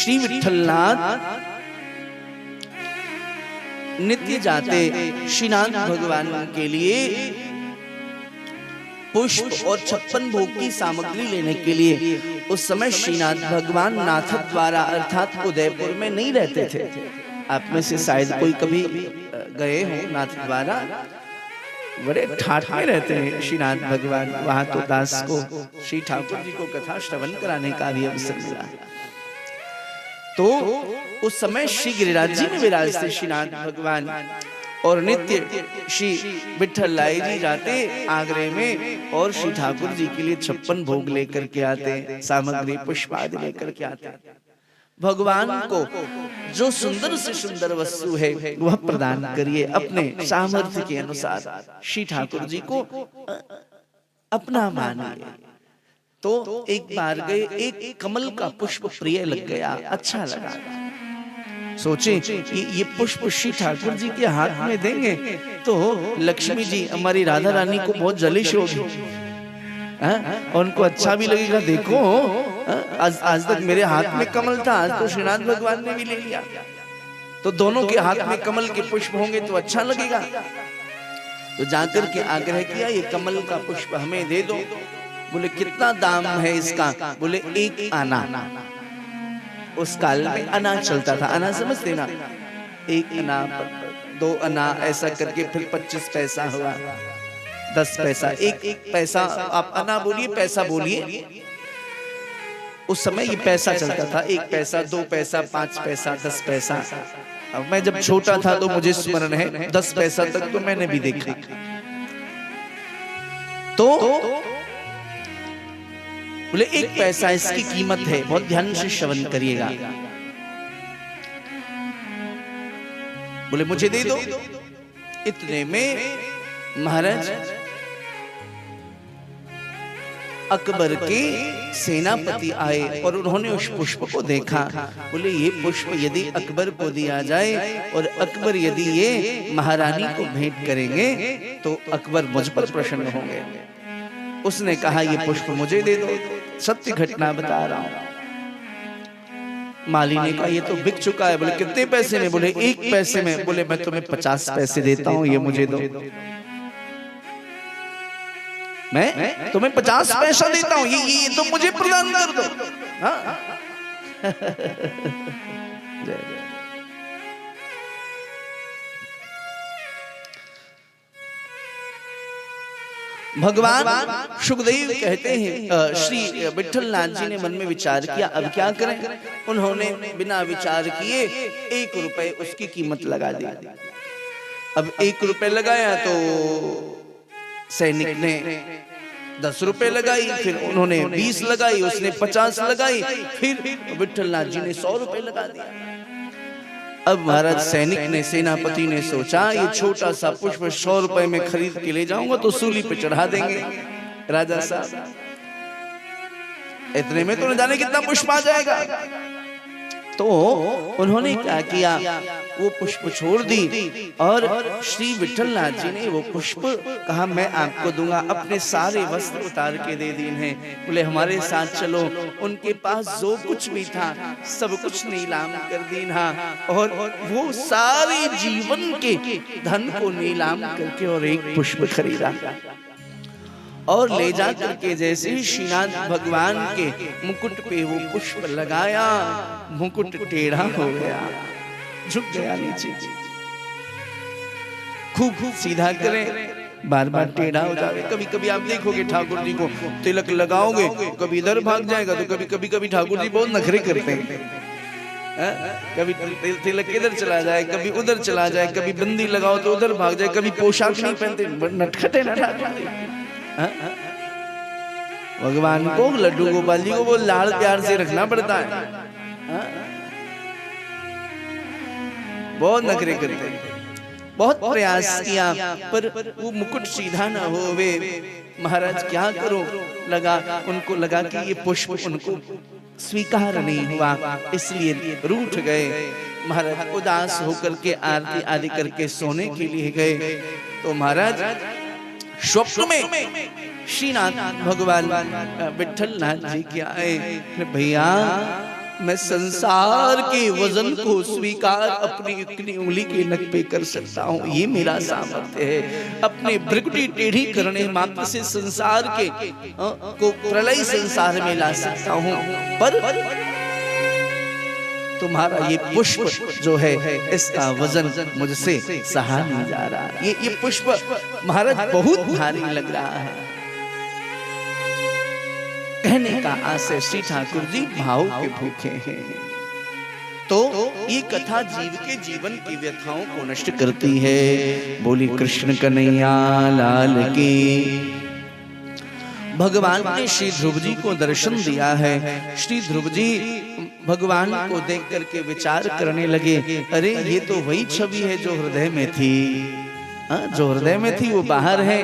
श्री विठलनाथ नित्य जाते श्रीनाथ भगवान के लिए पुष्प और 56 भोग की सामग्री लेने के लिए। उस समय श्रीनाथ भगवान नाथ द्वारा अर्थात उदयपुर में नहीं रहते थे। आप में से शायद कोई कभी गए हो नाथ द्वारा, बड़े ठाठ में रहते हैं श्रीनाथ भगवान। वहां तो दास को श्री ठाकुर जी को कथा श्रवण कराने का भी अवसर मिला। तो उस समय श्री गिरिराज जी में विराजते श्रीनाथ भगवान और नित्य श्री विठल लाई जी जाते आगरे में और श्री ठाकुर जी के लिए 56 भोग लेकर के आते, सामग्री पुष्प आदि लेकर के आते। भगवान को जो सुंदर से सुंदर वस्तु है वह प्रदान करिए अपने सामर्थ्य के अनुसार। श्री ठाकुर जी को अपना मानिए। तो एक बार गए, एक कमल का पुष्प प्रिय लग गया, अच्छा लगा। सोचे ये पुष्प श्री ठाकुर जी के हाथ में देंगे तो लक्ष्मी जी हमारी राधा रानी को बहुत जलिश होगी और उनको अच्छा भी लगेगा। देखो आज तक मेरे हाथ में कमल था, आज तो श्रीनाथ भगवान ने भी ले लिया, तो दोनों के हाथ में कमल के पुष्प होंगे तो अच्छा लगेगा। तो जाकर के आग्रह किया ये कमल का पुष्प हमें दे दो। बोले कितना दाम है इसका? बोले 1 आना। उस काल में आना चलता था, आना समझते ना, 1 आना 2 आना ऐसा करके फिर 25 पैसा हुआ, 10 पैसा, 1 पैसा। आप आना बोलिए, पैसा बोलिए। उस समय ये पैसा चलता था, 1 पैसा, 2 पैसा, 5 पैसा, 10 पैसा। अब मैं जब छोटा था तो मुझे स्मरण है 10 पैसा तक तो मैंने भी देखा। तो बोले 1 पैसा इसकी कीमत है, बहुत ध्यान से श्रवण करिएगा। बोले मुझे दे दो। इतने में महाराज अकबर के सेनापति आए और उन्होंने उस पुष्प को देखा। बोले ये पुष्प यदि अकबर को दिया जाए और अकबर यदि ये महारानी को भेंट करेंगे तो अकबर मुझ पर प्रसन्न होंगे। उसने कहा ये पुष्प मुझे दे दो, सत्य घटना बता रहा हूं। माली ने कहा ये तो बिक चुका है। बोले कितने पैसे में? बोले 1 पैसे में। बोले मैं तुम्हें 50 पैसे देता हूं, ये मुझे दो। मैं तुम्हें 50 पैसा देता हूं, ये तो मुझे प्रदान कर दो। हाँ भगवान सुखदेव कहते हैं श्री विठलनाथ जी ने मन में विचार किया अब क्या करें। उन्होंने बिना विचार किए 1 रुपए उसकी कीमत लगा दी। अब 1 रुपए लगाया तो सैनिक ने 10 रुपए लगाई, फिर उन्होंने 20 लगाई, उसने 50 लगाई, फिर विठलनाथ जी ने 100 रुपए लगा दिया। अब महाराज सैनिक ने, सेनापति ने सोचा ये छोटा सा पुष्प 100 रुपए में खरीद के ले जाऊंगा तो सूली पे चढ़ा देंगे राजा साहब, इतने में तो न जाने कितना पुष्प आ जाएगा। तो उन्होंने क्या किया, वो पुष्प छोड़ दी और श्री विठलनाथ जी ने वो पुष्प कहा मैं आपको दूंगा। अपने सारे वस्त्र उतार के दे दीन हैं। बोले हमारे साथ चलो। उनके पास जो कुछ भी था सब कुछ नीलाम कर दीना और वो सारे जीवन के धन को नीलाम करके और 1 पुष्प खरीदा और ले जा करके जैसे श्रीनाथ भगवान के मुकुट पे वो पुष्प लगाया, मुकुट टेढ़ा हो गया, झुक गया नीचे। खूब सीधा करें, बार बार टेढ़ा हो जाए। कभी कभी आप देखोगे ठाकुर जी को तिलक लगाओगे, कभी इधर भाग जाएगा तो कभी ठाकुर जी बहुत नखरे करते हैं। कभी तिलक इधर चला जाए, कभी उधर चला जाए, कभी बंदी लगाओ तो उधर भाग जाए, कभी पोशाक नहीं पहनते, नटखटे ना ठाकुर। भगवान को, लड्डू गोपाल जी को वो लाड़ प्यार से रखना पड़ता है। बहुत नखरे करते हैं, बहुत प्रयास किया पर वो मुकुट सीधा ना हो। वे महाराज क्या करो, उनको लगा कि ये पुष्प उनको स्वीकार नहीं हुआ, इसलिए रूठ गए। महाराज उदास होकर के आरती आदि करके सोने के लिए गए तो महाराज स्वप्न में श्रीनाथ भगवान विठलनाथ जी के आए। भैया मैं संसार के वजन को स्वीकार अपनी इतनी उंगली के नख पे कर सकता हूँ, ये मेरा सामर्थ्य है। अपने भ्रुकुटी टेढ़ी करने मात्र से संसार के को प्रलय संसार में ला सकता हूँ, पर तुम्हारा ये पुष्प जो है इसका वजन मुझसे सहा नहीं जा रहा। ये पुष्प महाराज बहुत भारी लग रहा है। कहने का आशय श्री ठाकुर जी भाव के भूखे हैं। तो ये कथा जीव के जीवन की व्यथाओं को नष्ट करती है। बोली कृष्ण कन्हैया लाल की। भगवान ने श्री ध्रुव जी को दर्शन दिया है। श्री ध्रुव जी भगवान को देख करके विचार करने लगे, अरे ये तो वही छवि है जो हृदय में थी। जो हृदय में थी वो बाहर है,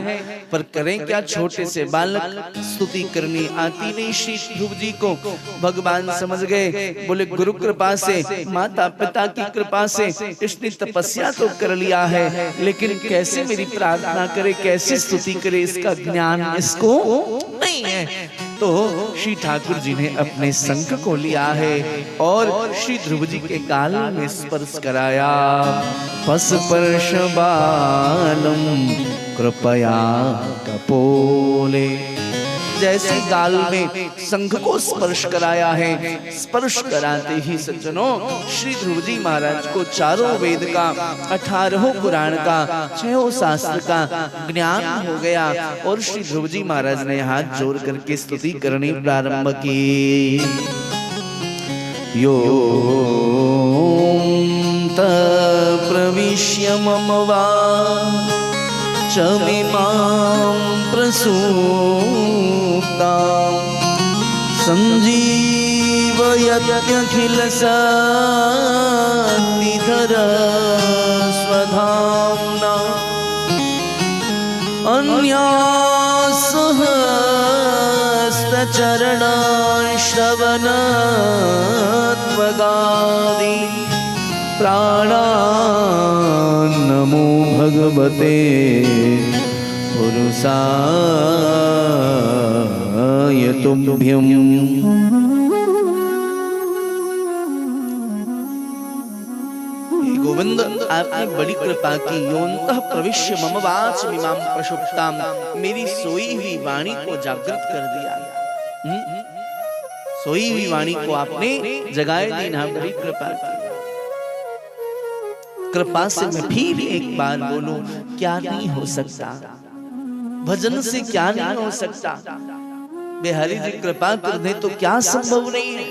पर करें क्या, छोटे से बालक, स्तुति करनी आती नहीं श्री ध्रुव जी को। भगवान समझ गए, बोले गुरु कृपा से, माता पिता की कृपा से इसने तपस्या तो कर लिया है, लेकिन कैसे मेरी प्रार्थना करे, कैसे स्तुति करे, इसका ज्ञान इसको नहीं है। तो श्री ठाकुर जी ने अपने शंख को लिया है और श्री ध्रुव जी के गाल में स्पर्श कराया। स्पर्श बालम कृपया कपोले। जैसे गाल में शंख को स्पर्श कराया है, स्पर्श कराते ही सज्जनों श्री ध्रुव जी महाराज को चारों वेद का, 18 पुराण का, 6 शास्त्र का ज्ञान हो गया और श्री ध्रुव जी महाराज ने हाथ जोड़ करके स्तुति करनी प्रारंभ की। यो प्रविश्य मम वा चमिमां प्रसूक्ता संजीवयत्यखिल शक्तिधर स्वधाम्ना अन्यासहस्रचरणाश्रवणत्वगादि प्राणान्नमो भगवते पुरुषाय तुभ्यम्। गोविंद आपने बड़ी कृपा की। योन्तः प्रविश्य मम वाचमिमां प्रसुप्तां, मेरी सोई हुई वाणी को जागृत कर दिया। सोई हुई वाणी को आपने जगाए देना, बड़ी कृपा की। कृपा से मैं फिर एक बार बोलूं, क्या नहीं हो सकता, भजन से क्या नहीं हो सकता। बिहारी जी कृपा कर दे तो क्या संभव नहीं है।